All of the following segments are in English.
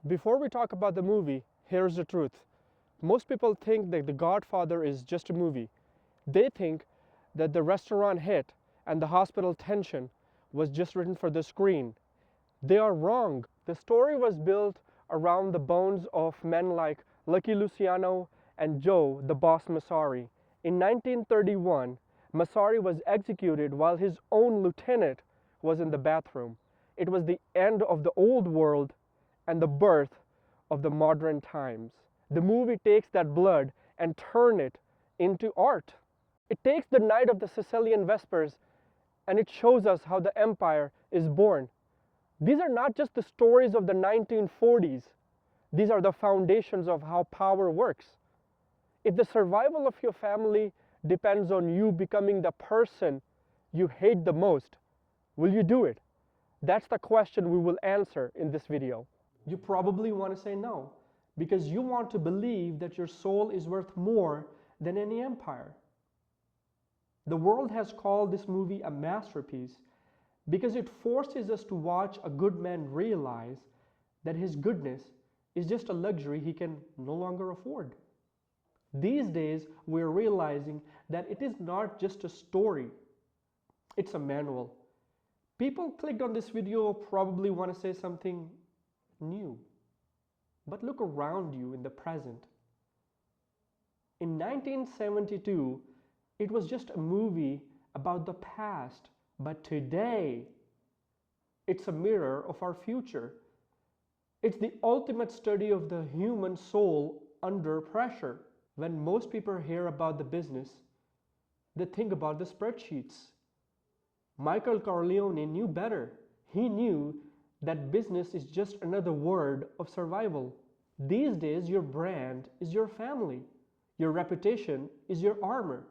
Before we talk about the movie, here's the truth. Most people think that The Godfather is just a movie. They think that the restaurant hit and the hospital tension was just written for the screen. They are wrong. The story was built around the bones of men like Lucky Luciano and Joe the Boss Massari. In 1931, Massari was executed while his own lieutenant was in the bathroom. It was the end of the old world and the birth of the modern times. The movie takes that blood and turn it into art. It takes the night of the Sicilian Vespers and it shows us how the empire is born. These are not just the stories of the 1940s. These are the foundations of how power works. If the survival of your family depends on you becoming the person you hate the most, will you do it? That's the question we will answer in this video. You probably want to say no, because you want to believe that your soul is worth more than any empire. The world has called this movie a masterpiece because it forces us to watch a good man realize that his goodness is just a luxury he can no longer afford. These days, we're realizing that it is not just a story, it's a manual. People clicked on this video probably want to say something new. But look around you in the present. In 1972, it was just a movie about the past, but today, it's a mirror of our future. It's the ultimate study of the human soul under pressure. When most people hear about the business, they think about the spreadsheets. Michael Corleone knew better. He knew that business is just another word of survival. These days, your brand is your family. Your reputation is your armor.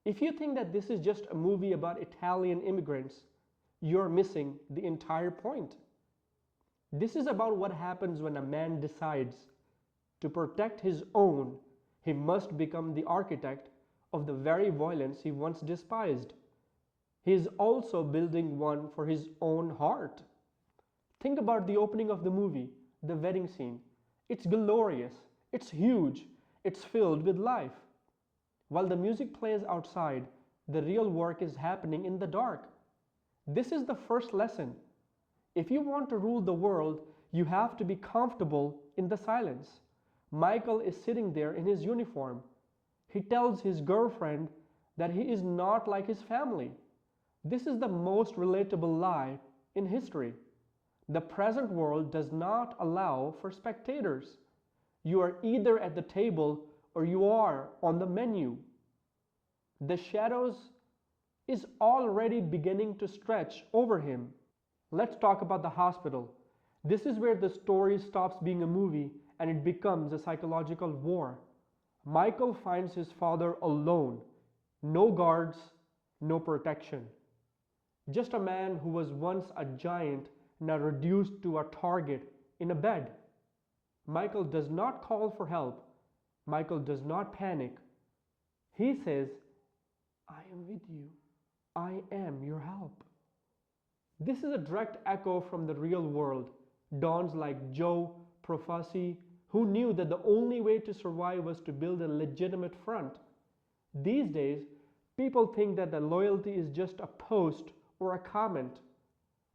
If you think that this is just a movie about Italian immigrants, you're missing the entire point. This is about what happens when a man decides to protect his own. He must become the architect of the very violence he once despised. He is also building one for his own heart. Think about the opening of the movie, the wedding scene. It's glorious, it's huge, it's filled with life. While the music plays outside, the real work is happening in the dark. This is the first lesson. If you want to rule the world, you have to be comfortable in the silence. Michael is sitting there in his uniform. He tells his girlfriend that he is not like his family. This is the most relatable lie in history. The present world does not allow for spectators. You are either at the table or you are on the menu. The shadows is already beginning to stretch over him. Let's talk about the hospital. This is where the story stops being a movie and it becomes a psychological war. Michael finds his father alone. No guards, no protection. Just a man who was once a giant now reduced to a target in a bed. Michael does not call for help. Michael does not panic. He says, I am with you. I am your help. This is a direct echo from the real world. Dons like Joe Profaci, who knew that the only way to survive was to build a legitimate front. These days, people think that the loyalty is just a post or a comment.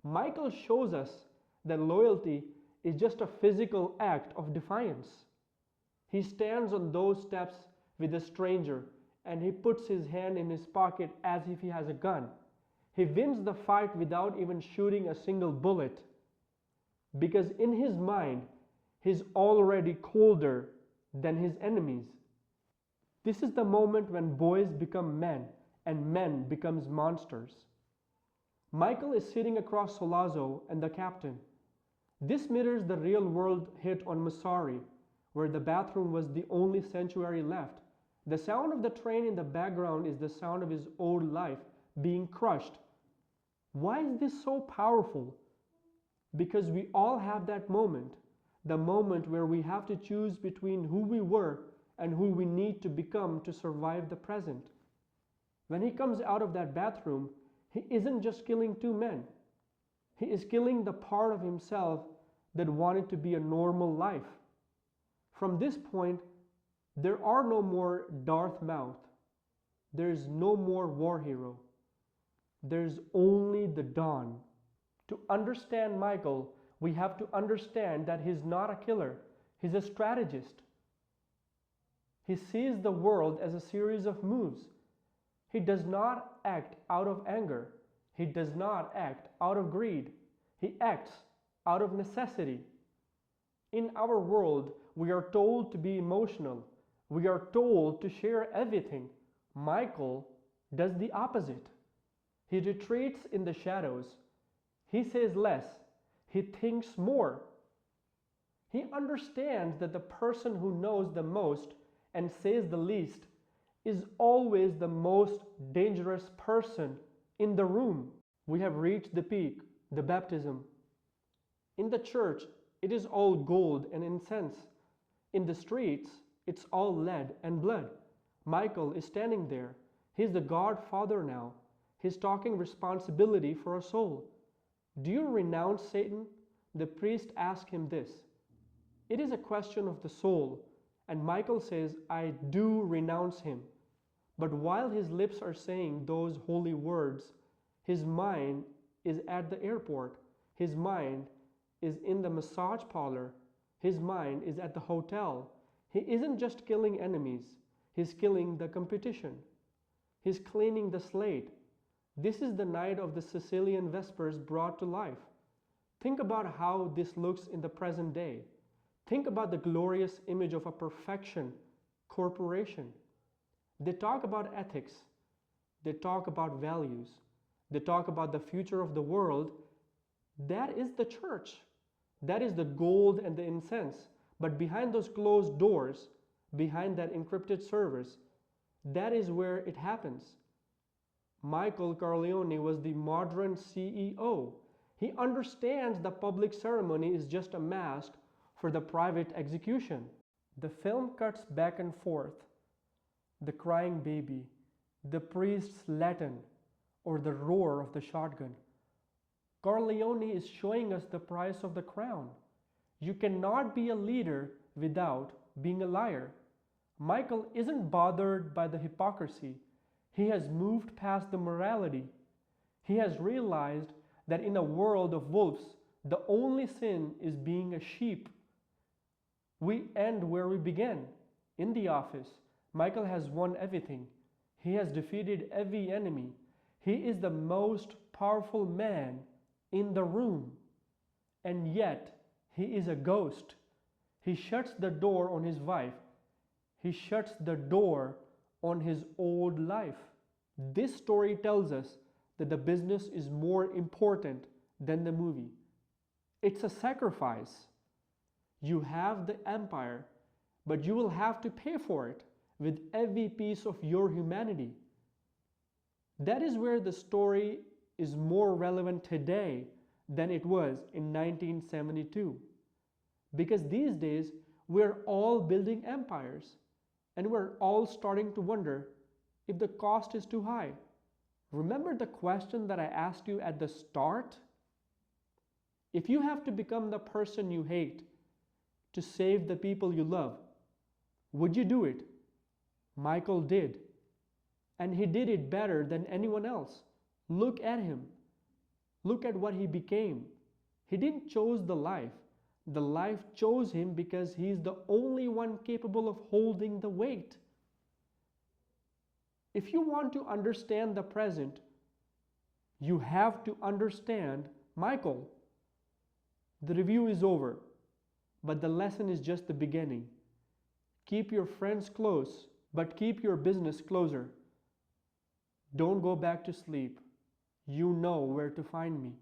Michael shows us that loyalty is just a physical act of defiance. He stands on those steps with a stranger and he puts his hand in his pocket as if he has a gun. He wins the fight without even shooting a single bullet, because in his mind, he's already colder than his enemies. This is the moment when boys become men and men becomes monsters. Michael is sitting across Solazzo and the captain. This mirrors the real world hit on Massari, where the bathroom was the only sanctuary left. The sound of the train in the background is the sound of his old life being crushed. Why is this so powerful? Because we all have that moment, the moment where we have to choose between who we were and who we need to become to survive the present. When he comes out of that bathroom, he isn't just killing two men. He is killing the part of himself that want it to be a normal life. From this point, there are no more Darth Mouth. There is no more war hero. There's only the dawn. To understand Michael, we have to understand that he's not a killer. He's a strategist. He sees the world as a series of moves. He does not act out of anger. He does not act out of greed. He acts out of necessity. In our world, we are told to be emotional. We are told to share everything. Michael does the opposite. He retreats in the shadows. He says less. He thinks more. He understands that the person who knows the most and says the least is always the most dangerous person in the room. We have reached the peak, the baptism. In the church, it is all gold and incense. In the streets, it's all lead and blood. Michael is standing there. He's the Godfather now. He's talking responsibility for a soul. Do you renounce Satan? The priest asked him this. It is a question of the soul. And Michael says, I do renounce him. But while his lips are saying those holy words, his mind is at the airport. His mind is in the massage parlor. His mind is at the hotel. He isn't just killing enemies. He's killing the competition. He's cleaning the slate. This is the night of the Sicilian Vespers brought to life. Think about how this looks in the present day. Think about the glorious image of a perfection corporation. They talk about ethics. They talk about values. They talk about the future of the world. That is the church. That is the gold and the incense. But behind those closed doors, behind that encrypted servers, that is where it happens. Michael Corleone was the modern CEO. He understands the public ceremony is just a mask for the private execution. The film cuts back and forth. The crying baby, the priest's Latin, or the roar of the shotgun. Corleone is showing us the price of the crown. You cannot be a leader without being a liar. Michael isn't bothered by the hypocrisy. He has moved past the morality. He has realized that in a world of wolves, the only sin is being a sheep. We end where we began, in the office. Michael has won everything. He has defeated every enemy. He is the most powerful man in the room. And yet, he is a ghost. He shuts the door on his wife. He shuts the door on his old life. This story tells us that the business is more important than the movie. It's a sacrifice. You have the empire, but you will have to pay for it with every piece of your humanity. That is where the story is more relevant today than it was in 1972. Because these days, we're all building empires, and we're all starting to wonder if the cost is too high. Remember the question that I asked you at the start? If you have to become the person you hate to save the people you love, would you do it? Michael did. And he did it better than anyone else. Look at him. Look at what he became. He didn't choose the life. The life chose him because he's the only one capable of holding the weight. If you want to understand the present, you have to understand Michael. The review is over, but the lesson is just the beginning. Keep your friends close, but keep your business closer. Don't go back to sleep. You know where to find me.